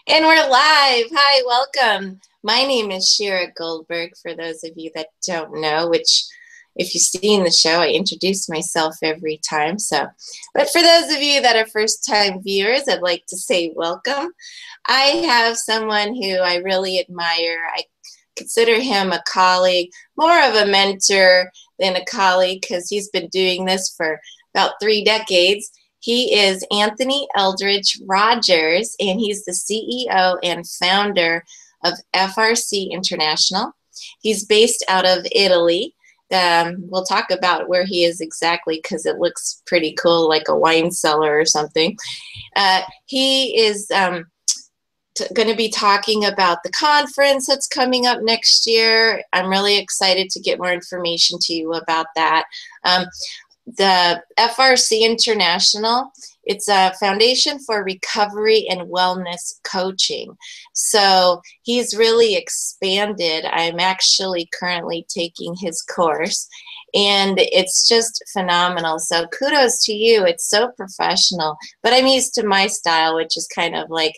And we're live. Hi, welcome. My name is Shira Goldberg, for those of you that don't know, which if you've seen the show, I introduce myself every time. But for those of you that are first-time viewers, I'd like to say welcome. I have someone who I really admire. I consider him a colleague, more of a mentor than a colleague, because he's been doing this for about 3 decades. He is Anthony Eldridge-Rogers, and he's the CEO and founder of FRC International. He's based out of Italy. We'll talk about where he is exactly because it looks pretty cool, like a wine cellar or something. He is going to be talking about the conference that's coming up next year. I'm really excited to get more information to you about that. The FRC International, it's a foundation for recovery and wellness coaching. So he's really expanded. I'm actually currently taking his course, and it's just phenomenal. So kudos to you. It's so professional, but I'm used to my style, which is kind of like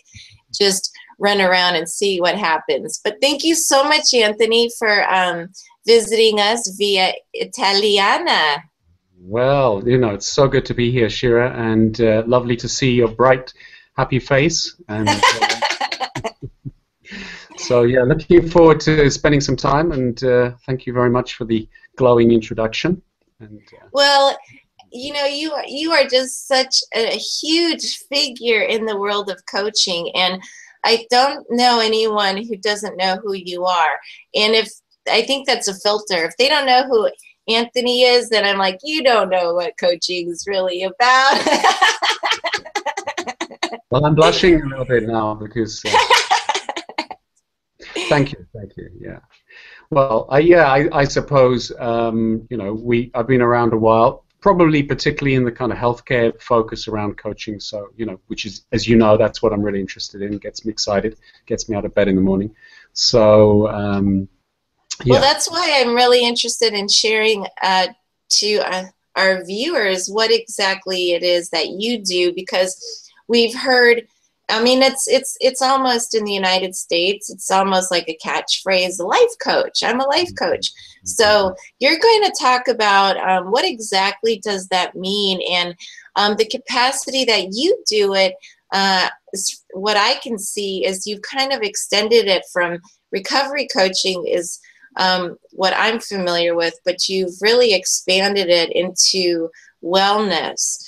just run around and see what happens. But thank you so much, Anthony, for visiting us via Italiana. Well, it's so good to be here, Shira, and lovely to see your bright, happy face. And so, yeah, looking forward to spending some time, and thank you very much for the glowing introduction. And, well, you are just such a huge figure in the world of coaching, and I don't know anyone who doesn't know who you are. And I think that's a filter. If they don't know who Anthony is, then I'm like, you don't know what coaching is really about. Well, I'm blushing a little bit now because thank you, yeah. Well, I suppose I've been around a while, probably particularly in the kind of healthcare focus around coaching. So which is, as you know, that's what I'm really interested in. Gets me excited, gets me out of bed in the morning. So. Yeah. Well, that's why I'm really interested in sharing to our viewers what exactly it is that you do, because we've heard, I mean, it's almost in the United States, it's almost like a catchphrase, life coach. I'm a life coach. So you're going to talk about what exactly does that mean, and the capacity that you do it. What I can see is you've kind of extended it from recovery coaching is what I'm familiar with, but you've really expanded it into wellness.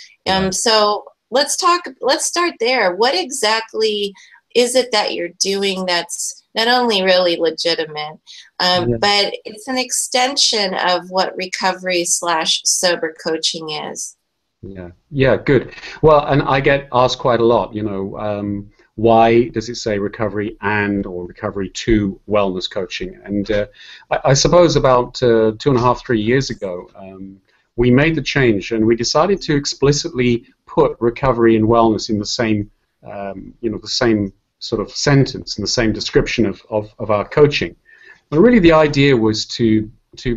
So let's start there. What exactly is it that you're doing that's not only really legitimate, but it's an extension of what recovery/sober coaching is? Yeah, good. Well, and I get asked quite a lot, why does it say recovery or recovery to wellness coaching? And I suppose about 2.5, 3 years ago, we made the change and we decided to explicitly put recovery and wellness in the same, the same sort of sentence and the same description of our coaching. And really the idea was to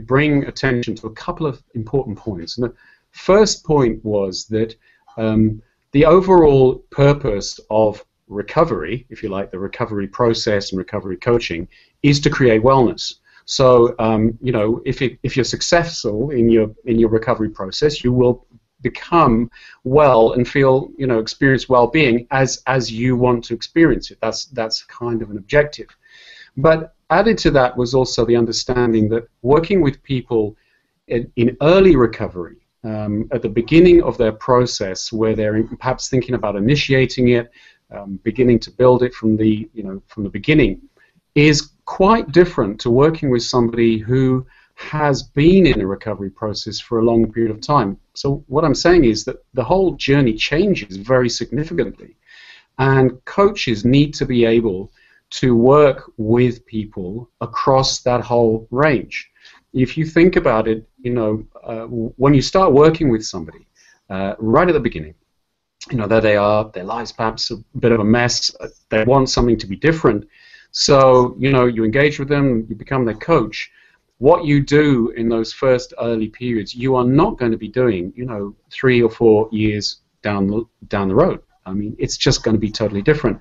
bring attention to a couple of important points. And the first point was that the overall purpose of recovery, if you like, the recovery process and recovery coaching, is to create wellness. So, if you're successful in your recovery process, you will become well and feel, experience well-being as you want to experience it. That's kind of an objective. But added to that was also the understanding that working with people in early recovery, at the beginning of their process, where they're perhaps thinking about initiating it, beginning to build it from the beginning, is quite different to working with somebody who has been in a recovery process for a long period of time. So what I'm saying is that the whole journey changes very significantly, and coaches need to be able to work with people across that whole range. If you think about it, when you start working with somebody right at the beginning, there they are, their lives perhaps a bit of a mess, they want something to be different, so you engage with them, you become their coach. What you do in those first early periods, you are not going to be doing 3 or 4 years down the road. I mean, it's just going to be totally different.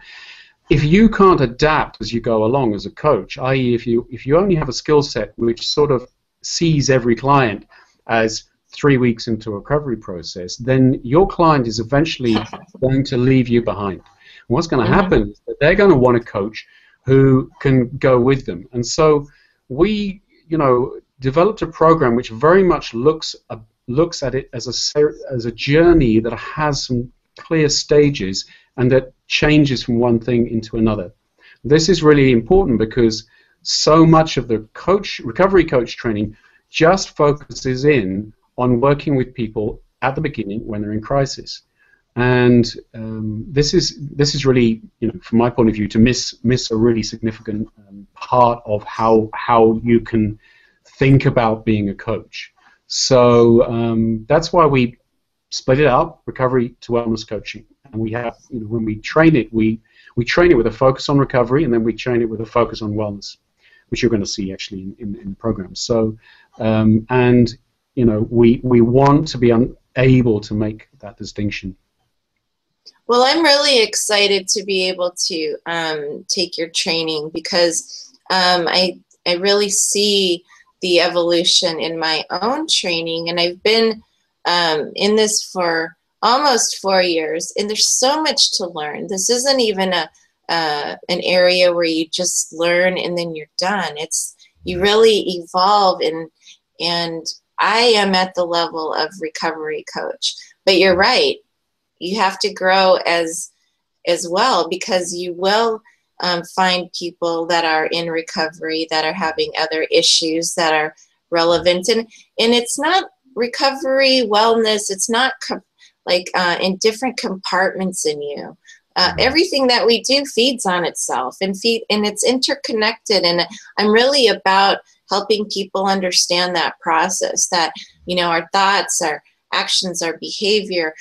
if you can't adapt as you go along as a coach, i.e., if you only have a skill set which sort of sees every client as 3 weeks into a recovery process, then your client is eventually going to leave you behind. And what's going to happen is that they're going to want a coach who can go with them. And so we, developed a program which very much looks at it as a journey that has some clear stages and that changes from one thing into another. This is really important because so much of the recovery coach training just focuses in on working with people at the beginning when they're in crisis. And this is really, from my point of view, to miss a really significant part of how you can think about being a coach. So that's why we split it up, recovery to wellness coaching. And we have, when we train it, we train it with a focus on recovery, and then we train it with a focus on wellness, which you're going to see actually in the program. So, we want to be able to make that distinction. Well, I'm really excited to be able to take your training because I really see the evolution in my own training, and I've been in this for almost 4 years, and there's so much to learn. This isn't even an area where you just learn and then you're done. You really evolve, and I am at the level of recovery coach. But you're right, you have to grow as well, because you will find people that are in recovery that are having other issues that are relevant, and it's not recovery wellness. It's not in different compartments in you. Everything that we do feeds on itself, and it's interconnected. And I'm really about helping people understand that process. That our thoughts, our actions, our behavior,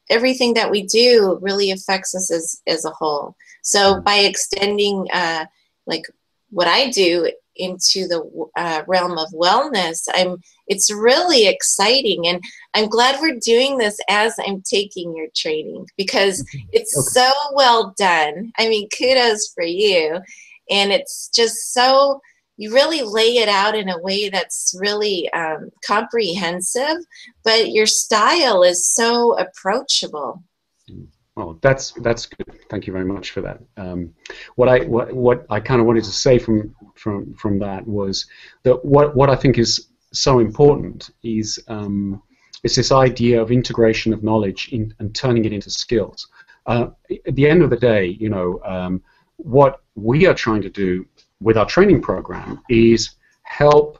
everything that we do really affects us as a whole. So by extending what I do into the realm of wellness, it's really exciting, and I'm glad we're doing this as I'm taking your training, because it's so well done. I mean, kudos for you. And it's just so, you really lay it out in a way that's really comprehensive, but your style is so approachable. Oh, that's good. Thank you very much for that. What I kind of wanted to say from that was that what I think is so important is this idea of integration of knowledge and turning it into skills. At the end of the day, what we are trying to do with our training program is help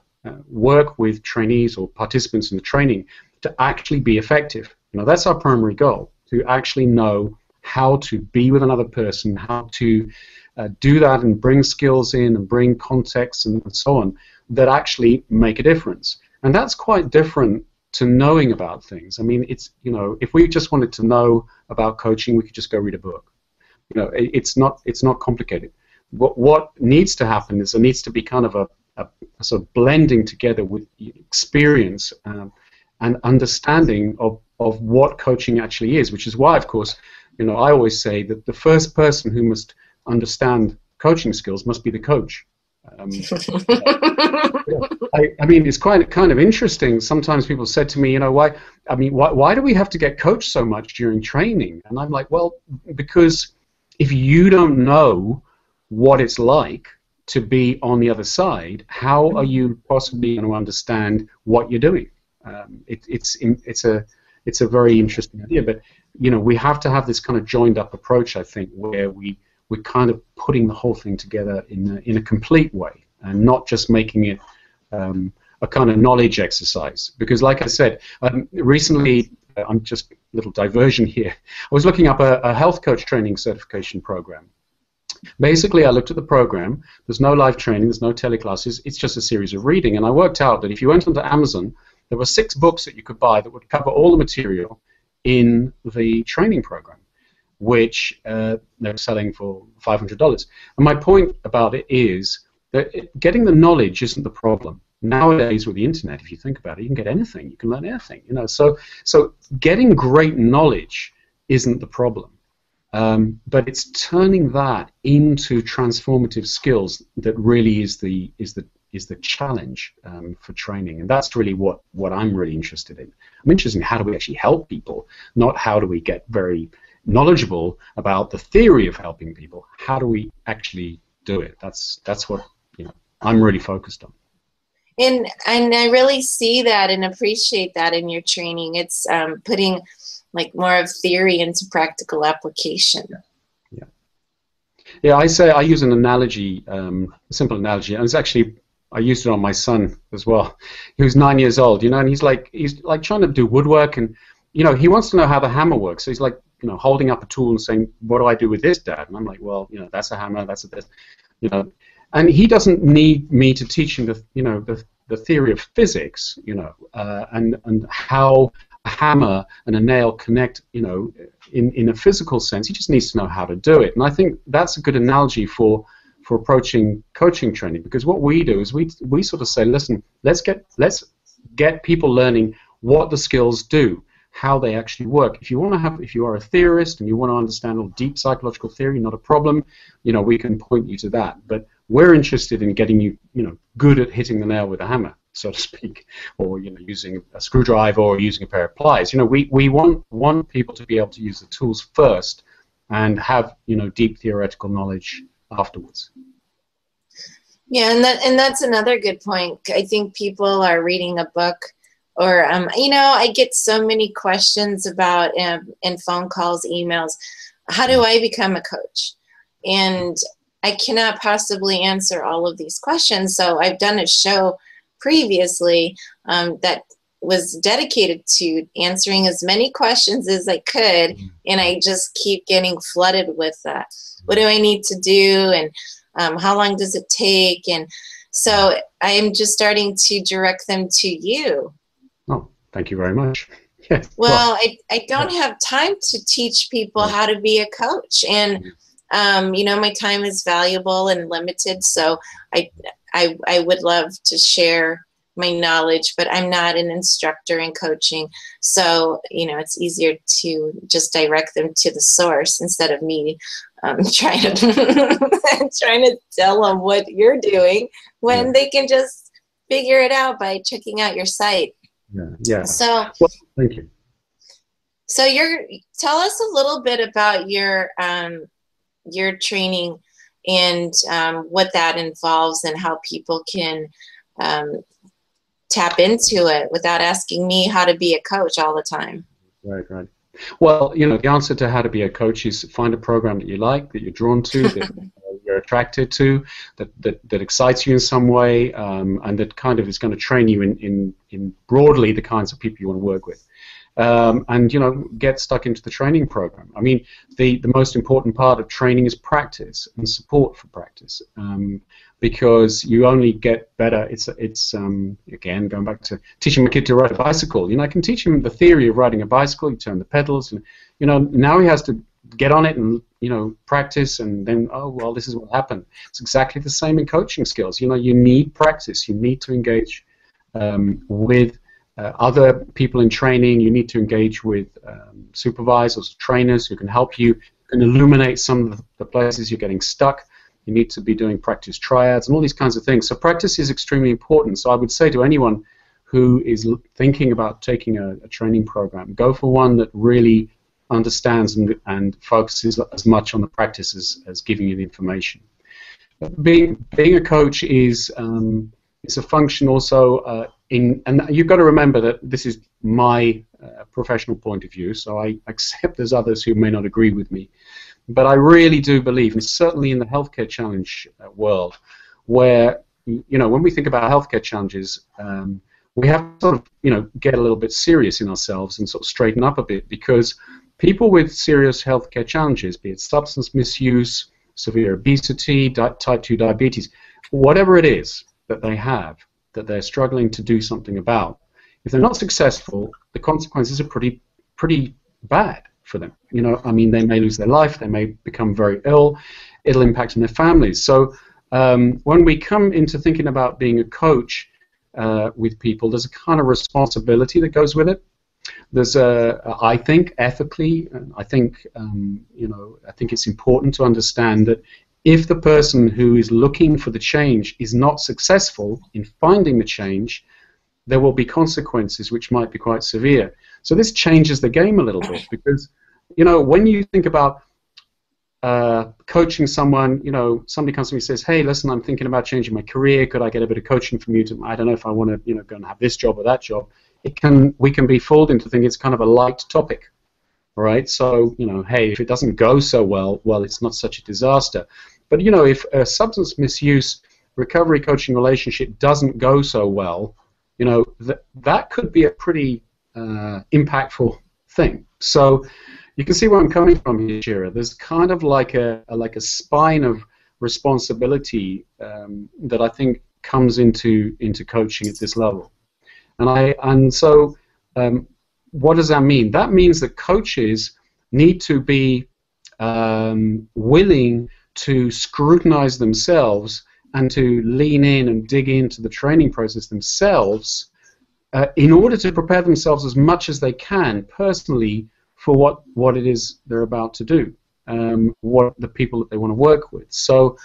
work with trainees or participants in the training to actually be effective. That's our primary goal, to actually know how to be with another person, how to do that and bring skills in and bring context and so on that actually make a difference. And that's quite different to knowing about things. I mean, it's, if we just wanted to know about coaching, we could just go read a book. It's not complicated. What needs to happen is there needs to be kind of a sort of blending together with experience and understanding of what coaching actually is, which is why, of course, I always say that the first person who must understand coaching skills must be the coach. I mean, it's kind of interesting. Sometimes people said to me, why do we have to get coached so much during training? And I'm like, well, because if you don't know what it's like to be on the other side, how are you possibly going to understand what you're doing? It's a very interesting idea, but we have to have this kind of joined up approach, I think, where we're kind of putting the whole thing together in a complete way, and not just making it a kind of knowledge exercise. Because, like I said, recently, I'm just a little diversion here. I was looking up a health coach training certification program. Basically, I looked at the program. There's no live training. There's no teleclasses. It's just a series of reading. And I worked out that if you went onto Amazon, there were 6 books that you could buy that would cover all the material in the training program, which they're selling for $500. And my point about it is that getting the knowledge isn't the problem. Nowadays, with the internet, if you think about it, you can get anything. You can learn anything. So getting great knowledge isn't the problem. But it's turning that into transformative skills that really is the challenge for training, and that's really what I'm really interested in. I'm interested in how do we actually help people, not how do we get very knowledgeable about the theory of helping people. How do we actually do it? That's what I'm really focused on. And I really see that and appreciate that in your training. It's putting like more of theory into practical application. Yeah. I use an analogy, a simple analogy, and it's actually I used it on my son as well. He was 9 years old, and he's like trying to do woodwork, and he wants to know how the hammer works. So he's like holding up a tool and saying, "What do I do with this, Dad?" And I'm like, "Well, that's a hammer, that's a this," And he doesn't need me to teach him the theory of physics, and how a hammer and a nail connect, in a physical sense. He just needs to know how to do it. And I think that's a good analogy for approaching coaching training, because what we do is we sort of say, listen, let's get people learning what the skills do, how they actually work. If you are a theorist and you want to understand all deep psychological theory, not a problem. We can point you to that. But we're interested in getting you, good at hitting the nail with a hammer, so to speak, or using a screwdriver or using a pair of pliers. We want people to be able to use the tools first and have deep theoretical knowledge afterwards. Yeah, and that's another good point. I think people are reading a book, or I get so many questions about in phone calls, emails. How do I become a coach? And I cannot possibly answer all of these questions. So I've done a show previously that was dedicated to answering as many questions as I could, and I just keep getting flooded with what do I need to do, and how long does it take? And so I am just starting to direct them to you. Oh, thank you very much. Yeah. Well, I don't have time to teach people how to be a coach, and my time is valuable and limited, so I would love to share my knowledge, but I'm not an instructor in coaching, so it's easier to just direct them to the source instead of me trying to tell them what you're doing when they can just figure it out by checking out your site. Yeah. So, well, thank you. So tell us a little bit about your training and what that involves, and how people can tap into it without asking me how to be a coach all the time. Right. Well, the answer to how to be a coach is find a program that you like, that you're drawn to, that you're attracted to, that excites you in some way, and that kind of is going to train you in broadly the kinds of people you want to work with. And get stuck into the training program. I mean, the most important part of training is practice and support for practice, because you only get better. It's again going back to teaching my kid to ride a bicycle. I can teach him the theory of riding a bicycle. You turn the pedals, and now he has to get on it and practice, and then this is what happened. It's exactly the same in coaching skills. You need practice. You need to engage with other people in training. You need to engage with supervisors, trainers who can help you, can illuminate some of the places you're getting stuck. You need to be doing practice triads and all these kinds of things. So practice is extremely important. So I would say to anyone who is thinking about taking a training program, go for one that really understands and focuses as much on the practice as giving you the information. Being a coach is a function also and you've got to remember that this is my professional point of view, so I accept there's others who may not agree with me, but I really do believe, and certainly in the healthcare challenge world, where when we think about healthcare challenges, we have to sort of get a little bit serious in ourselves and sort of straighten up a bit, because people with serious healthcare challenges, be it substance misuse, severe obesity, type 2 diabetes, whatever it is that they have, that they're struggling to do something about, if they're not successful, the consequences are pretty bad for them. I mean, they may lose their life, they may become very ill, it'll impact on their families. So when we come into thinking about being a coach with people, there's a kind of responsibility that goes with it. there's a, I think ethically, I think I think it's important to understand that if the person who is looking for the change is not successful in finding the change, there will be consequences which might be quite severe. So this changes the game a little bit, because when you think about coaching someone, somebody comes to me and says, hey, listen, I'm thinking about changing my career. Could I get a bit of coaching from you? I don't know if I want to, go and have this job or that job. We can be fooled into thinking it's kind of a light topic, all right? So, hey, if it doesn't go so well, it's not such a disaster. But, if a substance misuse recovery coaching relationship doesn't go so well, that could be a pretty impactful thing. So you can see where I'm coming from here, Shira. There's kind of like a spine of responsibility that I think comes into coaching at this level. And so what does that mean? That means that coaches need to be willing to scrutinize themselves and to lean in and dig into the training process themselves in order to prepare themselves as much as they can personally for what it is they're about to do, what the people that they want to work with. So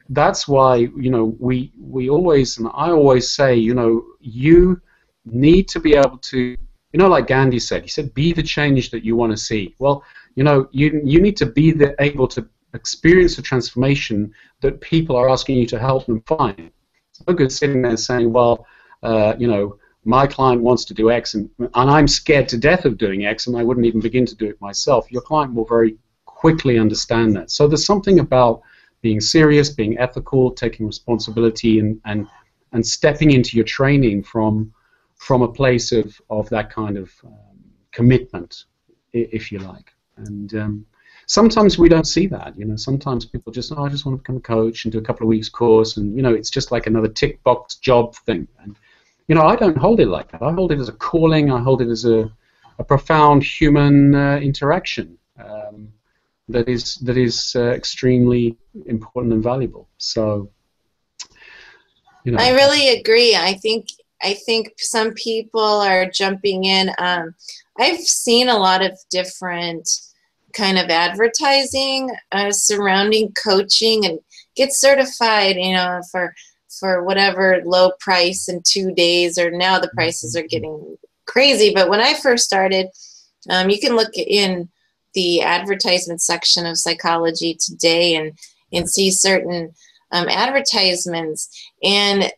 that's why we always, and I always say, you need to be able to, like Gandhi said, he said, be the change that you want to see. Well, you need to be able to experience the transformation that people are asking you to help them find. It's no good sitting there saying, well, my client wants to do X, and I'm scared to death of doing X, and I wouldn't even begin to do it myself. Your client will very quickly understand that. So there's something about being serious, being ethical, taking responsibility, and stepping into your training from a place of that kind of commitment, if you like. And sometimes we don't see that. Sometimes people just, I just want to become a coach and do a couple of weeks course, and it's just like another tick box job thing. And I don't hold it like that. I hold it as a calling. I hold it as a profound human interaction that is extremely important and valuable. So, I really agree. I think some people are jumping in. I've seen a lot of different kind of advertising surrounding coaching and get certified, for whatever low price in 2 days, or now the prices are getting crazy. But when I first started, you can look in the advertisement section of Psychology Today and see certain advertisements, and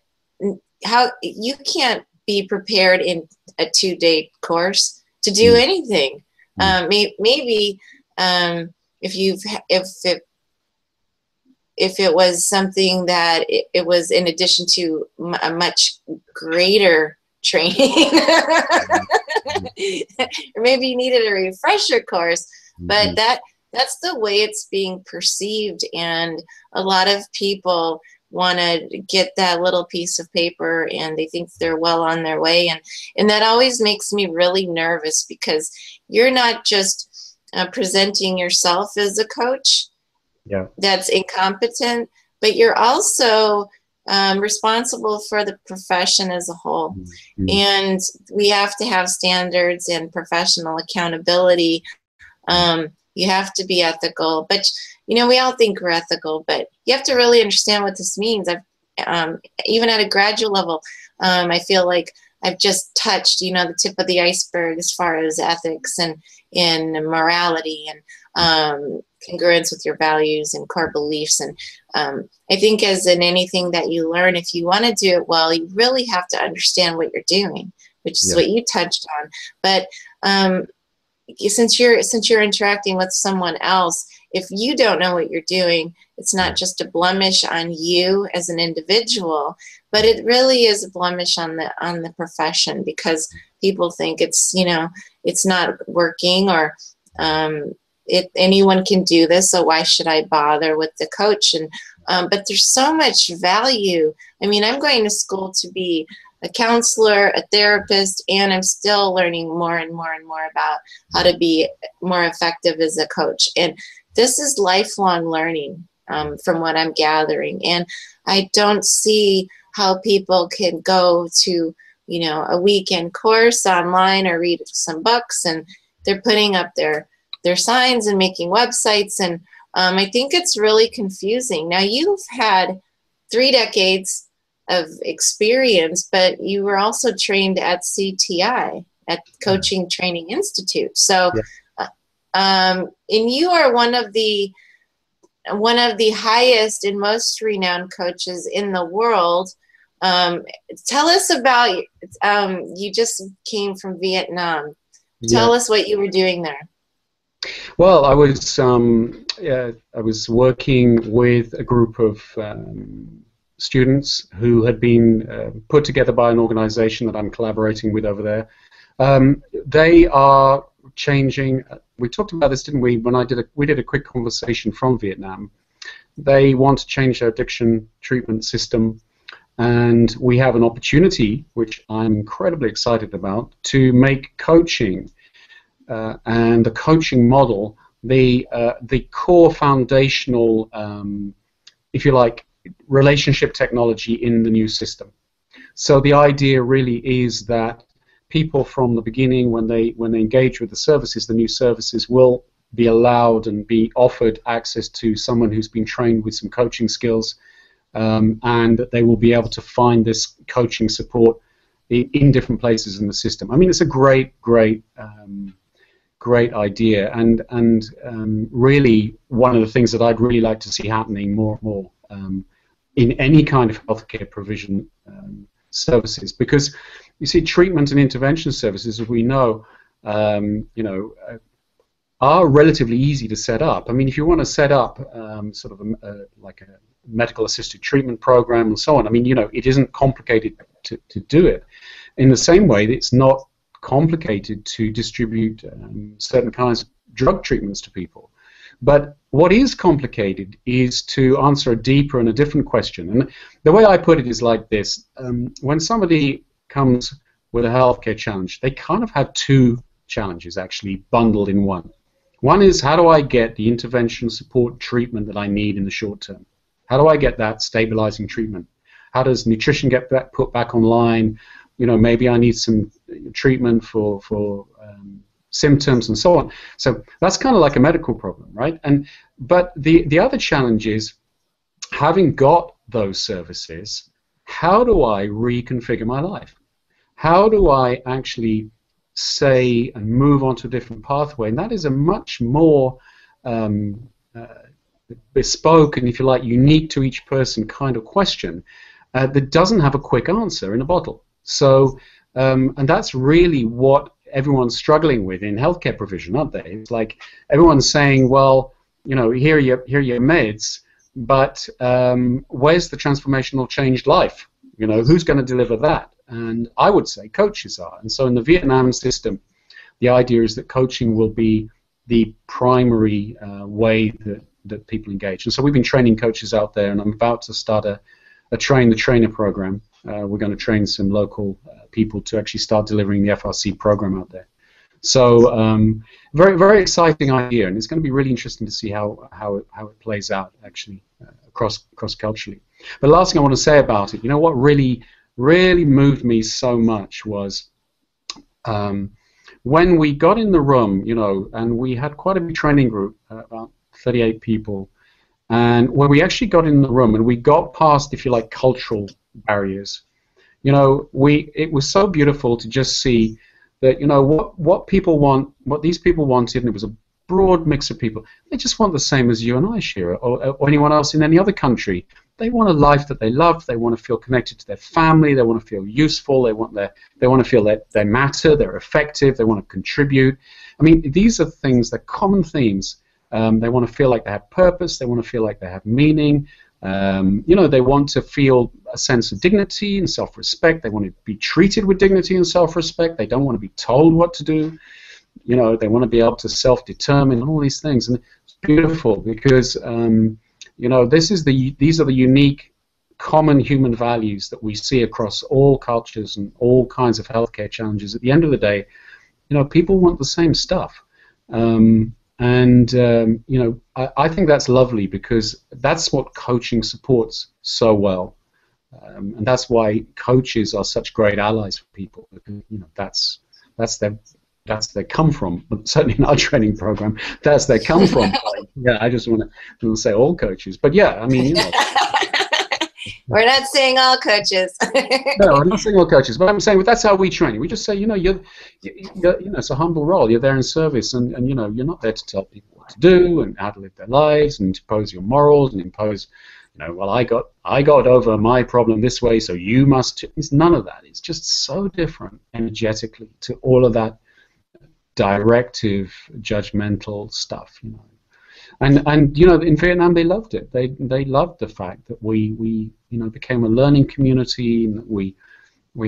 how you can't be prepared in a 2-day course to do anything. Maybe if it was something that it was in addition to a much greater training, or maybe you needed a refresher course, but that's the way it's being perceived, and a lot of people want to get that little piece of paper and they think they're well on their way, and that always makes me really nervous, because you're not just presenting yourself as a coach that's incompetent, but you're also responsible for the profession as a whole. And we have to have standards and professional accountability. You have to be ethical, but we all think we're ethical, but you have to really understand what this means. Even at a graduate level, I feel like I've just touched, the tip of the iceberg as far as ethics and morality and congruence with your values and core beliefs. And I think, as in anything that you learn, if you want to do it well, you really have to understand what you're doing, which is what you touched on. But since you're interacting with someone else, if you don't know what you're doing, it's not just a blemish on you as an individual, but it really is a blemish on the profession, because people think it's not working, or anyone can do this, so why should I bother with the coach? And but there's so much value. I mean, I'm going to school to be a counselor, a therapist, and I'm still learning more and more and more about how to be more effective as a coach. And this is lifelong learning, from what I'm gathering. And I don't see how people can go to a weekend course online or read some books, and they're putting up their signs and making websites, and I think it's really confusing. Now, you've had 3 decades of experience, but you were also trained at CTI, at Coaching Training Institute. So, yeah. And you are one of the highest and most renowned coaches in the world. Tell us about, you just came from Vietnam. Tell us what you were doing there. Well, I was working with a group of students who had been put together by an organization that I'm collaborating with over there. They are changing. We talked about this, didn't we? When we did a quick conversation from Vietnam. They want to change their addiction treatment system, and we have an opportunity, which I'm incredibly excited about, to make coaching and the coaching model the core foundational, if you like, relationship technology in the new system. So the idea really is that people from the beginning, when they engage with the new services will be allowed and be offered access to someone who's been trained with some coaching skills, and that they will be able to find this coaching support in different places in the system. I mean, it's a great idea, and really one of the things that I'd really like to see happening more and more in any kind of healthcare provision services, because you see, treatment and intervention services, as we know, are relatively easy to set up. I mean, if you want to set up sort of like a medical assisted treatment program and so on, I mean, it isn't complicated to do it. In the same way, it's not complicated to distribute certain kinds of drug treatments to people. But what is complicated is to answer a deeper and a different question. And the way I put it is like this. When somebody comes with a healthcare challenge, they kind of have 2 challenges actually bundled in one. One is, how do I get the intervention, support, treatment that I need in the short term? How do I get that stabilizing treatment? How does nutrition get put back online? Maybe I need some treatment for symptoms and so on. So that's kind of like a medical problem, right? But the other challenge is, having got those services, how do I reconfigure my life? How do I actually say and move on to a different pathway? And that is a much more bespoke and, if you like, unique to each person kind of question that doesn't have a quick answer in a bottle. So, and that's really what everyone's struggling with in healthcare provision, aren't they? It's like everyone's saying, well, here are your meds, but where's the transformational changed life? Who's going to deliver that? And I would say coaches are. And so in the Vietnam system, the idea is that coaching will be the primary way that people engage. And so we've been training coaches out there, and I'm about to start a train the trainer program. We're going to train some local people to actually start delivering the FRC program out there. So very, very exciting idea, and it's going to be really interesting to see how it plays out actually cross-culturally. But the last thing I want to say about it, what really moved me so much was when we got in the room, and we had quite a big training group, about 38 people, and when we actually got in the room and we got past, if you like, cultural barriers, it was so beautiful to just see that, what people want, what these people wanted, and it was a broad mix of people. They just want the same as you and I, Shira, or anyone else in any other country. They want a life that they love. They want to feel connected to their family. They want to feel useful. They want to feel that they matter. They're effective. They want to contribute. I mean, these are things. They're common themes. They want to feel like they have purpose. They want to feel like they have meaning. They want to feel a sense of dignity and self-respect. They want to be treated with dignity and self-respect. They don't want to be told what to do. They want to be able to self-determine and all these things. And it's beautiful because these are the unique, common human values that we see across all cultures and all kinds of healthcare challenges. At the end of the day, people want the same stuff. I think that's lovely because that's what coaching supports so well. And that's why coaches are such great allies for people. You know, that's their come from. But certainly in our training program, that's their come from. Yeah, I just want to say all coaches, but yeah, I mean, you know. We're not saying all coaches. No, I'm not saying all coaches, but I'm saying that's how we train. We just say, you know, you know, it's a humble role. You're there in service, and you know, you're not there to tell people what to do and how to live their lives and impose your morals and impose, you know, well, I got over my problem this way, so you must. It's none of that. It's just so different energetically to all of that directive, judgmental stuff, you know. And you know, in Vietnam they loved it. They loved the fact that we you know, became a learning community, and that we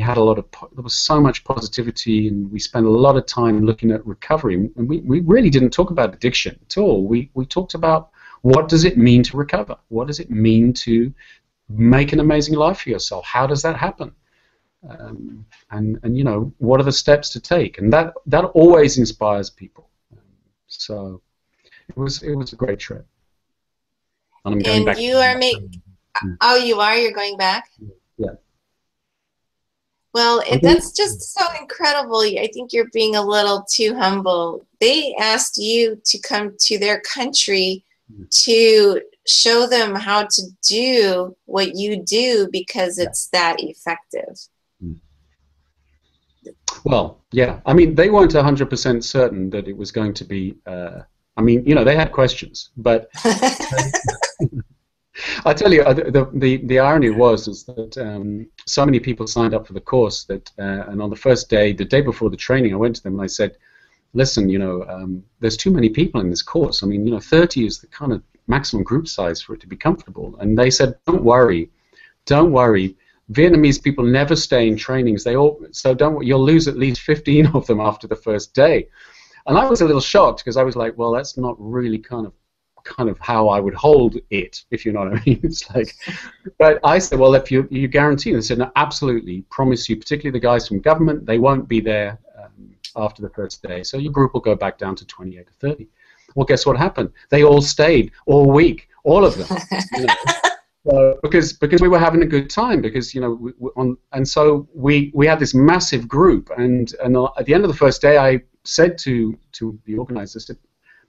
had a lot of, there was so much positivity, and we spent a lot of time looking at recovery. And we really didn't talk about addiction at all. We talked about what does it mean to recover? What does it mean to make an amazing life for yourself? How does that happen? And you know, what are the steps to take? And that always inspires people. So it was a great trip. And I'm going back. You are oh, you are? You're going back? Yeah. Well, that's just so incredible. I think you're being a little too humble. They asked you to come to their country to show them how to do what you do because it's that effective. Well, yeah. I mean, they weren't 100% certain that it was going to be. I mean, you know, they had questions, but I tell you, the irony was that so many people signed up for the course that, and on the first day, the day before the training, I went to them and I said, "Listen, you know, there's too many people in this course. I mean, you know, 30 is the kind of maximum group size for it to be comfortable." And they said, "Don't worry, don't worry. Vietnamese people never stay in trainings. So don't. You'll lose at least 15 of them after the first day." And I was a little shocked because I was like, well, that's not really kind of how I would hold it, if you know what I mean. It's like, but I said, well, if you guarantee, and they said, no, absolutely, promise you, particularly the guys from government, they won't be there after the first day. So your group will go back down to 28 or 30. Well, guess what happened? They all stayed all week, all of them. You know? Because we were having a good time, because you know, and so we had this massive group, and at the end of the first day, I said to the organizers, I said,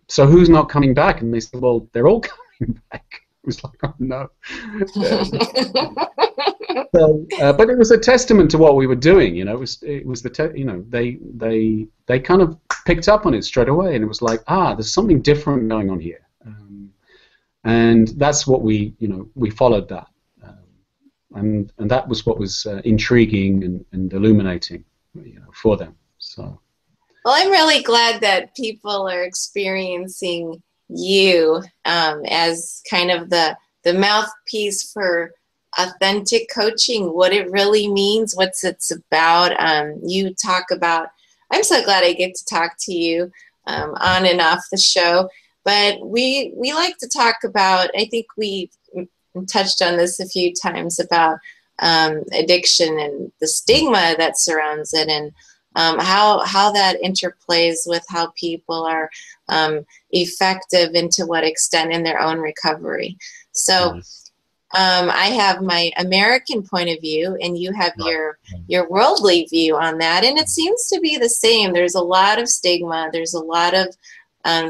"So who's not coming back?" And they said, "Well, they're all coming back." It was like, oh no. So, but it was a testament to what we were doing. You know, it was you know, they kind of picked up on it straight away, and it was like, there's something different going on here. And that's what we followed that, and that was what was intriguing and illuminating, you know, for them. So. Well, I'm really glad that people are experiencing you as kind of the mouthpiece for authentic coaching, what it really means, what it's about. You talk about. I'm so glad I get to talk to you on and off the show. But we like to talk about, I think we touched on this a few times, about addiction and the stigma that surrounds it, and how that interplays with how people are effective and to what extent in their own recovery. So I have my American point of view, and you have your worldly view on that, and it seems to be the same. There's a lot of stigma. There's a lot of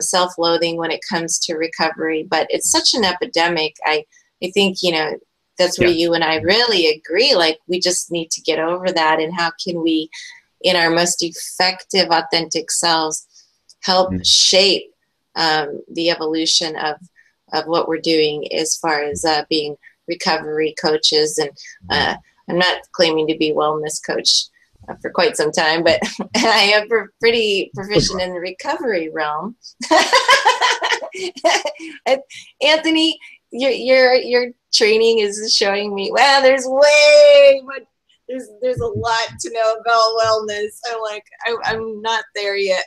self-loathing when it comes to recovery, but it's such an epidemic. I think, you know, that's where you and I really agree. Like, we just need to get over that, and how can we, in our most effective, authentic selves, help shape the evolution of what we're doing as far as being recovery coaches. And I'm not claiming to be a wellness coach for quite some time, but I am pretty proficient in the recovery realm. Anthony, your training is showing me, wow, there's way much. There's a lot to know about wellness. I'm like, I'm not there yet.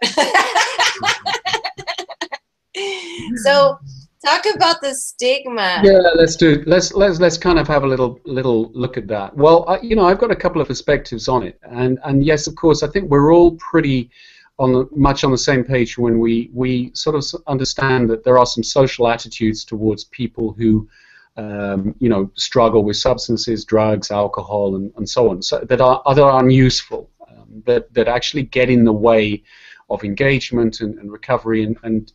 So, talk about the stigma. Yeah, let's kind of have a little look at that. Well, you know, I've got a couple of perspectives on it, and yes, of course, I think we're all pretty much on the same page when we sort of understand that there are some social attitudes towards people who struggle with substances, drugs, alcohol, and so on, so that are unuseful, that actually get in the way of engagement and recovery, and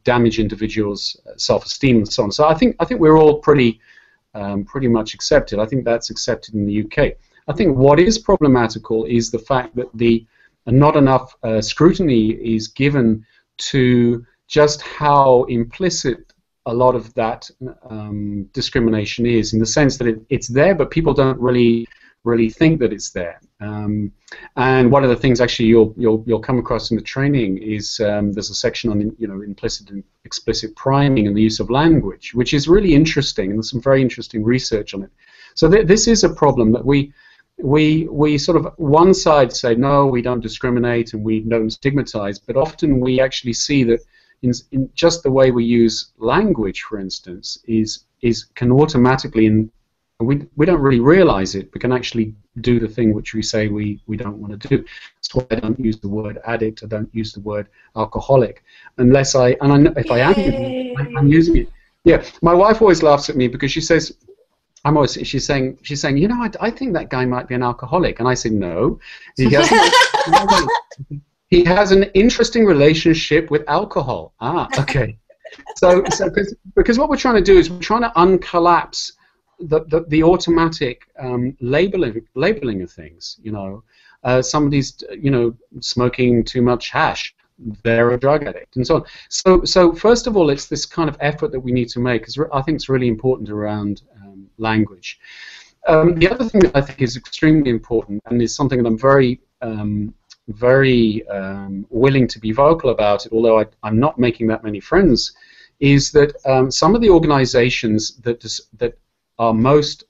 damage individuals' self-esteem and so on. So I think we're all pretty much accepted. I think that's accepted in the UK. I think what is problematical is the fact that not enough scrutiny is given to just how implicit a lot of that discrimination is, in the sense that it's there, but people don't really think that it's there. And one of the things actually you'll come across in the training is there's a section on implicit and explicit priming and the use of language, which is really interesting, and there's some very interesting research on it. So this is a problem that we sort of, one side say no, we don't discriminate and we don't stigmatize, but often we actually see that in just the way we use language, for instance, can automatically, we don't really realize it, but can actually do the thing which we say we don't want to do. That's why I don't use the word addict, I don't use the word alcoholic, unless if I am, I'm using it. Yeah, my wife always laughs at me because she says, she's saying, I think that guy might be an alcoholic, and I say no. He has an interesting relationship with alcohol. Ah, okay. So because what we're trying to do is we're trying to uncollapse the automatic labeling of things. Somebody's smoking too much hash, they're a drug addict, and so on. So first of all, it's this kind of effort that we need to make, because I think it's really important around language. The other thing that I think is extremely important, and is something that I'm very willing to be vocal about it, although I'm not making that many friends, is that some of the organizations that are most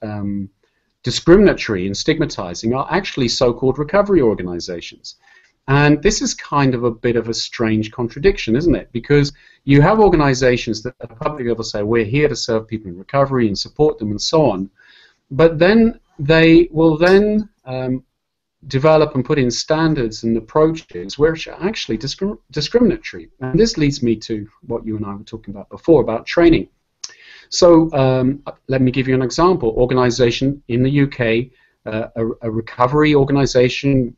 discriminatory and stigmatizing are actually so-called recovery organizations. And this is kind of a bit of a strange contradiction, isn't it? Because you have organizations that at a public level say, we're here to serve people in recovery and support them and so on, but then they will then develop and put in standards and approaches which are actually discriminatory. And this leads me to what you and I were talking about before, about training. So let me give you an example. Organization in the UK, a recovery organization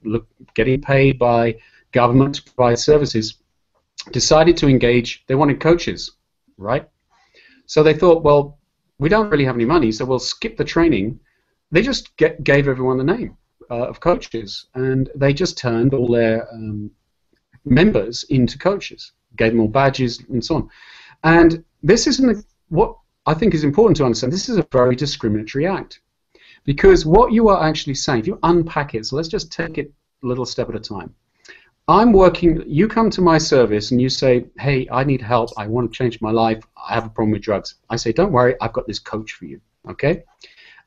getting paid by government to provide services, decided to engage, they wanted coaches, right? So they thought, well, we don't really have any money, so we'll skip the training. They just gave everyone the name of coaches, and they just turned all their members into coaches, gave them all badges and so on. And this isn't what I think is important to understand. This is a very discriminatory act, because what you are actually saying, if you unpack it, so let's just take it a little step at a time. You come to my service and you say, hey, I need help, I want to change my life, I have a problem with drugs. I say, don't worry, I've got this coach for you, okay?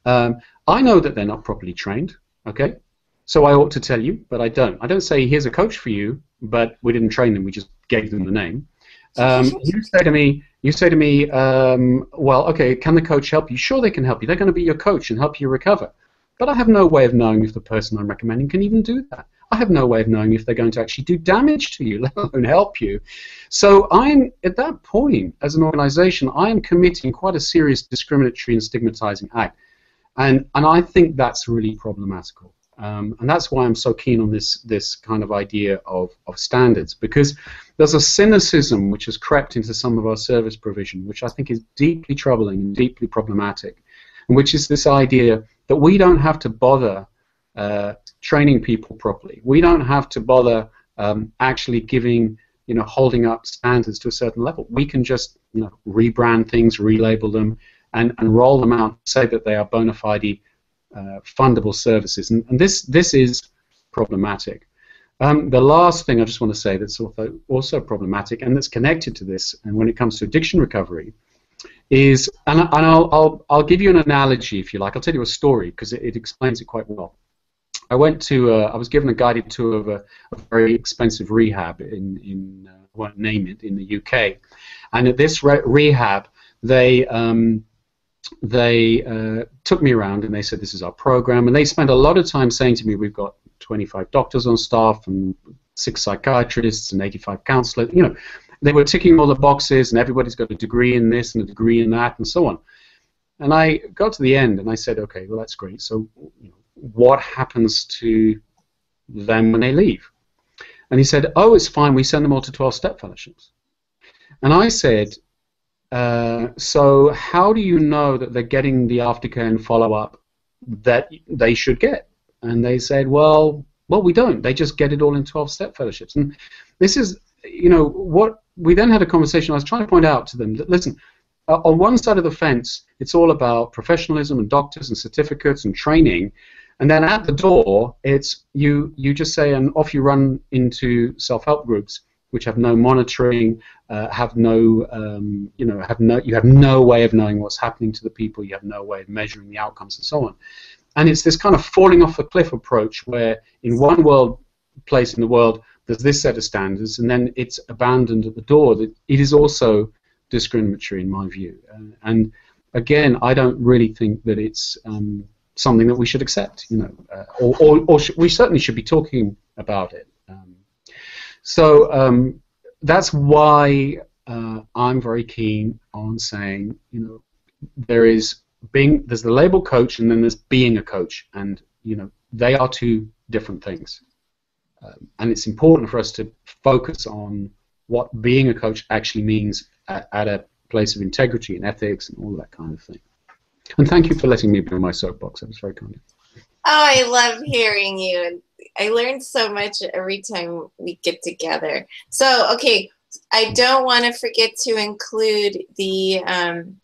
I know that they're not properly trained, okay? So I ought to tell you, but I don't. I don't say, here's a coach for you, but we didn't train them, we just gave them the name. You say to me, well, okay, can the coach help you? Sure, they can help you. They're going to be your coach and help you recover. But I have no way of knowing if the person I'm recommending can even do that. I have no way of knowing if they're going to actually do damage to you, let alone help you. So I'm, at that point, as an organization, I am committing quite a serious discriminatory and stigmatizing act. And I think that's really problematical. And that's why I'm so keen on this kind of idea of standards, because there's a cynicism which has crept into some of our service provision, which I think is deeply troubling and deeply problematic, and which is this idea that we don't have to bother training people properly. We don't have to bother actually giving, holding up standards to a certain level. We can just, rebrand things, relabel them, and roll them out, say that they are bona fide fundable services, and this is problematic. The last thing I just want to say that's also problematic, and that's connected to this, and when it comes to addiction recovery, is, and I'll give you an analogy if you like. I'll tell you a story because it explains it quite well. I was given a guided tour of a very expensive rehab in I won't name it, in the UK, and at this rehab they took me around and they said, this is our program, and they spent a lot of time saying to me, we've got 25 doctors on staff and 6 psychiatrists and 85 counselors. They were ticking all the boxes, and everybody's got a degree in this and a degree in that and so on. And I got to the end and I said, okay, well, that's great. So what happens to them when they leave? And he said, oh, it's fine. We send them all to 12-step fellowships. And I said, so how do you know that they're getting the aftercare and follow-up that they should get? And they said, well, we don't. They just get it all in 12-step fellowships. And this is, what we then had a conversation. I was trying to point out to them that, listen, on one side of the fence, it's all about professionalism and doctors and certificates and training. And then at the door, it's you just say, and off you run into self-help groups, which have no monitoring, you have no way of knowing what's happening to the people. You have no way of measuring the outcomes and so on. And it's this kind of falling off the cliff approach where in one place in the world, there's this set of standards, and then it's abandoned at the door. That it is also discriminatory in my view. And again, I don't really think that it's something that we should accept, we certainly should be talking about it. So that's why I'm very keen on saying, there's the label coach and then there's being a coach, and they are two different things. And it's important for us to focus on what being a coach actually means at a place of integrity and ethics and all that kind of thing. And thank you for letting me be on my soapbox. That was very kind of you. Oh, I love hearing you. And I learn so much every time we get together. So, okay, I don't want to forget to include the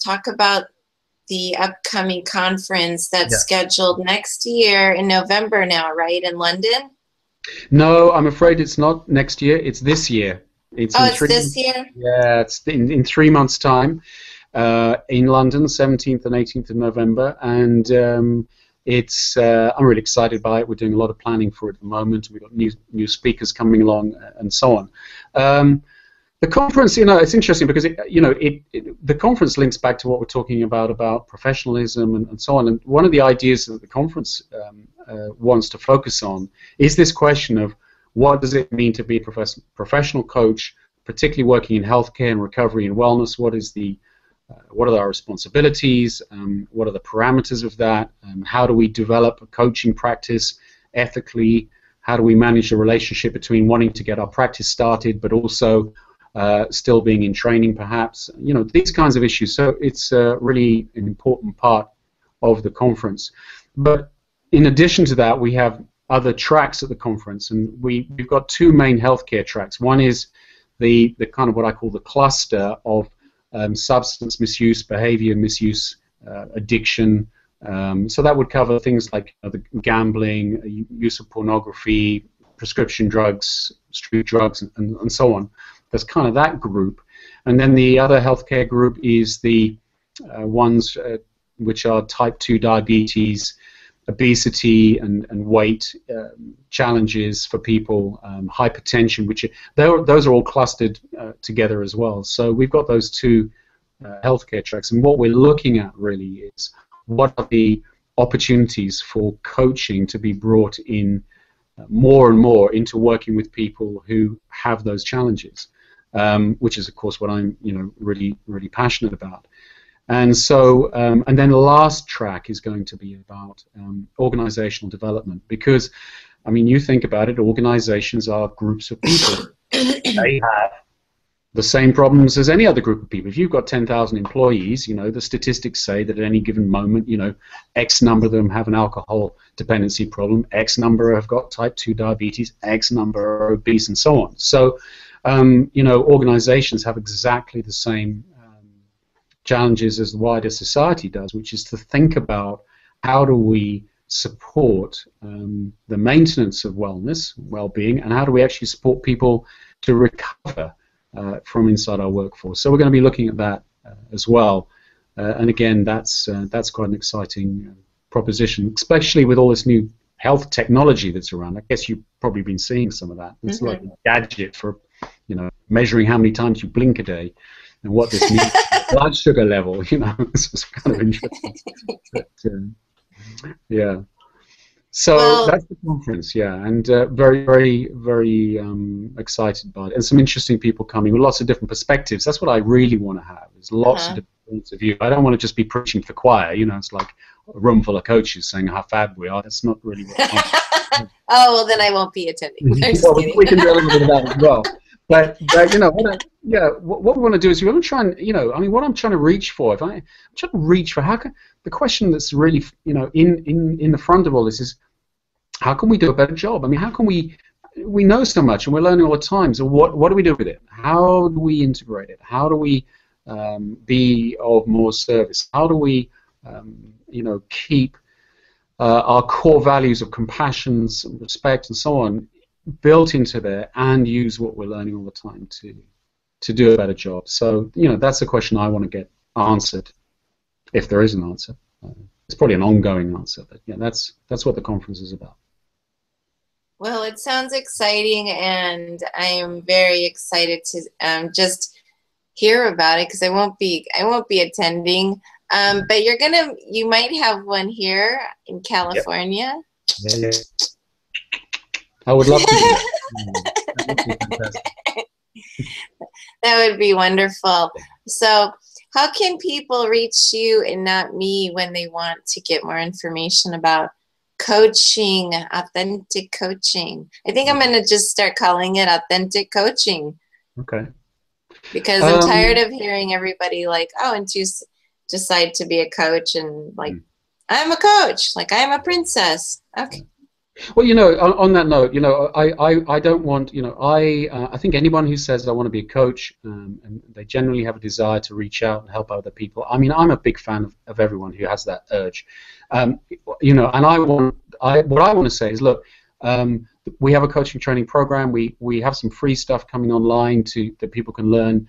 talk about the upcoming conference that's scheduled next year in November now, right, in London? No, I'm afraid it's not next year. It's this year. It's this year? Yeah, it's in 3 months' time in London, 17th and 18th of November. And I'm really excited by it. We're doing a lot of planning for it at the moment. We've got new speakers coming along and so on. The conference, it's interesting because the conference links back to what we're talking about professionalism and so on. And one of the ideas that the conference wants to focus on is this question of what does it mean to be a professional coach, particularly working in healthcare and recovery and wellness. What are our responsibilities? What are the parameters of that? How do we develop a coaching practice ethically? How do we manage the relationship between wanting to get our practice started but also still being in training, perhaps, these kinds of issues. So it's really an important part of the conference. But in addition to that, we have other tracks at the conference, and we've got two main healthcare tracks. One is the kind of what I call the cluster of substance misuse, behavior misuse, addiction. So that would cover things like the gambling, use of pornography, prescription drugs, street drugs, and so on. There's kind of that group. And then the other healthcare group is the ones which are type 2 diabetes, obesity and weight challenges for people, hypertension, those are all clustered together as well. So we've got those two healthcare tracks, and what we're looking at really is what are the opportunities for coaching to be brought in more and more into working with people who have those challenges, which is of course what I'm really passionate about. And so, and then the last track is going to be about organizational development, because, I mean, you think about it, organizations are groups of people. They have the same problems as any other group of people. If you've got 10,000 employees, the statistics say that at any given moment, X number of them have an alcohol dependency problem, X number have got type 2 diabetes, X number are obese, and so on. So, organizations have exactly the same challenges as the wider society does, which is to think about how do we support the maintenance of wellness, well-being, and how do we actually support people to recover from inside our workforce. So we're going to be looking at that as well, and again, that's quite an exciting proposition, especially with all this new health technology that's around. I guess you've probably been seeing some of that. It's like a gadget for measuring how many times you blink a day. And what this means blood sugar level, this was kind of interesting. But, yeah. So Well, that's the conference, yeah, and very, very, very excited by it, and some interesting people coming with lots of different perspectives. That's what I really want to have. Is lots of uh-huh. different points of view. I don't want to just be preaching for choir. You know, it's like a room full of coaches saying how fab we are. That's not really what I want. Oh, well, then I won't be attending. I'm just Well, kidding. we can do a little bit of that as well. But you know, what we want to do is we want to try and, you know, I mean, what I'm trying to reach for, I'm trying to reach for, how can, the question that's really, you know, in the front of all this is, how can we do a better job? I mean, how can we know so much and we're learning all the time, so what do we do with it? How do we integrate it? How do we be of more service? How do we, you know, keep our core values of compassion, respect, and so on built into there, and use what we're learning all the time to do a better job? So, you know, that's the question I want to get answered, if there is an answer. It's probably an ongoing answer, but yeah, that's what the conference is about. Well, it sounds exciting, and I am very excited to just hear about it, because I won't be attending. But you might have one here in California. Yep. Yeah. I would love to do that. That would be fantastic. That would be wonderful. So, how can people reach you and not me when they want to get more information about coaching, authentic coaching? I think I'm going to just start calling it authentic coaching. Okay. Because I'm tired of hearing everybody like, oh, and you decide to be a coach, and like, I'm a coach, like I'm a princess. Okay. Well, you know, on that note, you know, I don't want, you know, I think anyone who says I want to be a coach, and they generally have a desire to reach out and help other people. I mean, I'm a big fan of everyone who has that urge. You know, and what I want to say is, look, we have a coaching training program. We have some free stuff coming online that people can learn.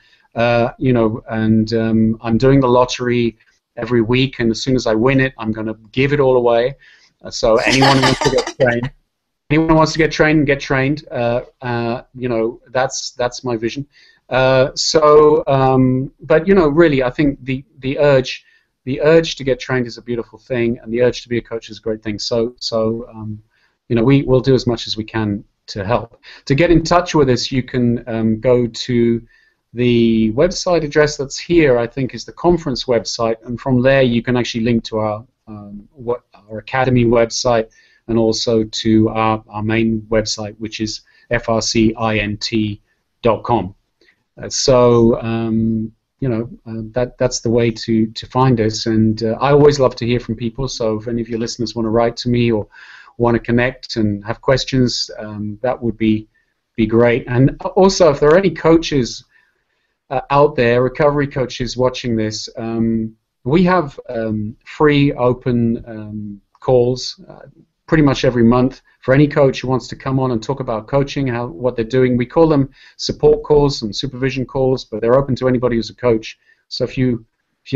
You know, and I'm doing the lottery every week, and as soon as I win it, I'm going to give it all away. So anyone who wants to get trained, anyone who wants to get trained and get trained, you know, that's my vision. But you know, really, I think the urge to get trained is a beautiful thing, and the urge to be a coach is a great thing. So you know, we will do as much as we can to help. To get in touch with us, you can go to the website address that's here. I think is the conference website, and from there you can actually link to our academy website, and also to our main website, which is frcint.com. You know, that's the way to find us, and I always love to hear from people. So if any of your listeners want to write to me or want to connect and have questions, that would be great. And also, if there are any coaches out there, recovery coaches watching this, we have free open calls pretty much every month for any coach who wants to come on and talk about coaching, what they're doing. We call them support calls and supervision calls, but they're open to anybody who's a coach. So if you'd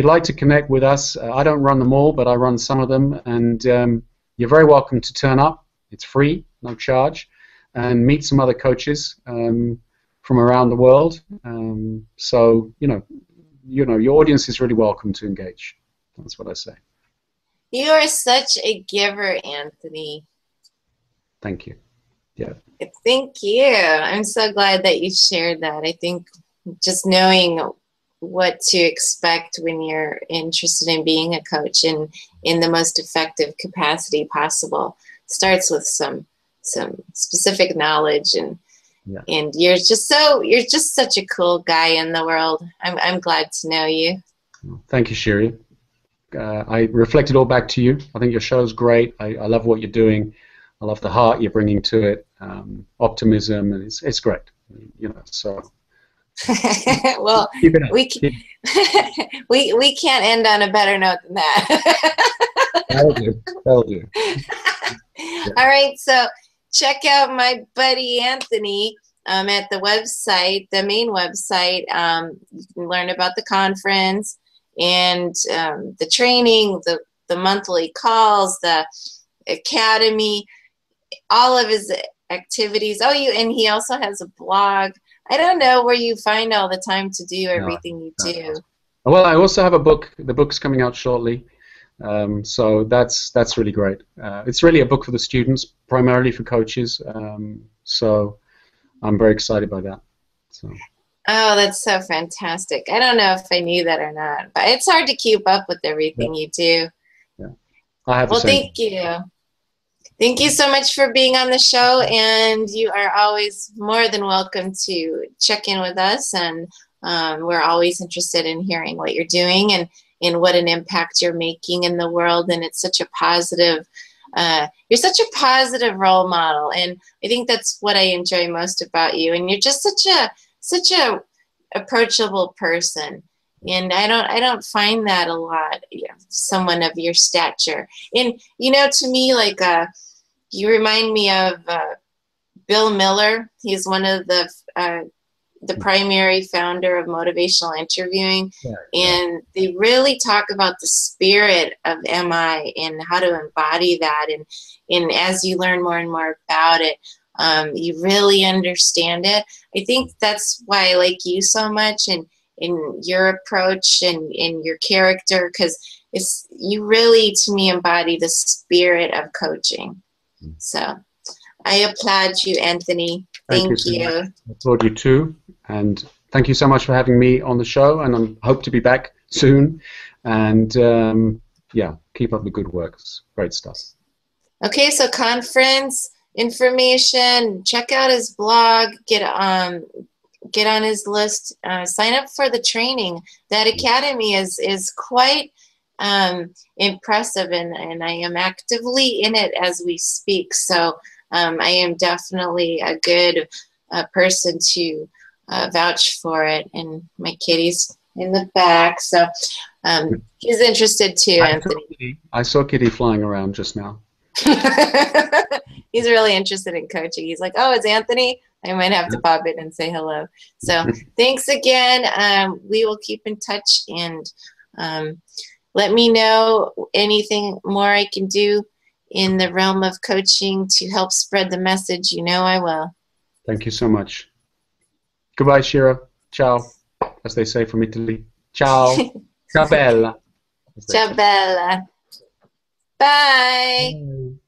like to connect with us, I don't run them all, but I run some of them, and you're very welcome to turn up. It's free, no charge, and meet some other coaches from around the world. So you know, your audience is really welcome to engage. That's what I say. You are such a giver, Anthony. Thank you. Yeah. Thank you. I'm so glad that you shared that. I think just knowing what to expect when you're interested in being a coach in the most effective capacity possible starts with some specific knowledge, and yeah. And you're just such a cool guy in the world. I'm glad to know you. Thank you, Shira. I reflect it all back to you. I think your show's great. I love what you're doing. I love the heart you're bringing to it, optimism, and it's great. You know, so. Well, we can't end on a better note than that. That'll do. Yeah. All right, so check out my buddy Anthony at the website, the main website. You can learn about the conference and the training, the monthly calls, the academy, all of his activities. Oh, and he also has a blog. I don't know where you find all the time to do everything you do. Well, I also have a book. The book's coming out shortly. So that's really great. It's really a book for the students, primarily for coaches. So I'm very excited by that. So. Oh, that's so fantastic. I don't know if I knew that or not, but it's hard to keep up with everything you do. Yeah. I have. Well, thank you. Thank you so much for being on the show, and you are always more than welcome to check in with us, and we're always interested in hearing what you're doing and what an impact you're making in the world, and it's such a positive, you're such a positive role model, and I think that's what I enjoy most about you, and you're just such a approachable person. And I don't find that a lot, someone of your stature. And, to me, like, you remind me of Bill Miller. He's one of the primary founder of motivational interviewing. Yeah. And they really talk about the spirit of MI and how to embody that. And as you learn more and more about it, you really understand it. I think that's why I like you so much, and in your approach and in your character, because you really, to me, embody the spirit of coaching. So I applaud you, Anthony. Thank you. I applaud you too, and thank you so much for having me on the show, and I hope to be back soon. And yeah, keep up the good work. It's great stuff. Okay, so conference information, check out his blog, get on his list, sign up for the training. That academy is quite impressive, and I am actively in it as we speak. So I am definitely a good person to vouch for it. And my kitty's in the back, so he's interested too, Anthony. I saw Kitty flying around just now. He's really interested in coaching. He's like, oh, it's Anthony. I might have to pop in and say hello. So thanks again. We will keep in touch, and let me know anything more I can do in the realm of coaching to help spread the message. You know I will. Thank you so much. Goodbye, Shira. Ciao, as they say from Italy. Ciao. Ciao bella. Ciao bella. Bye.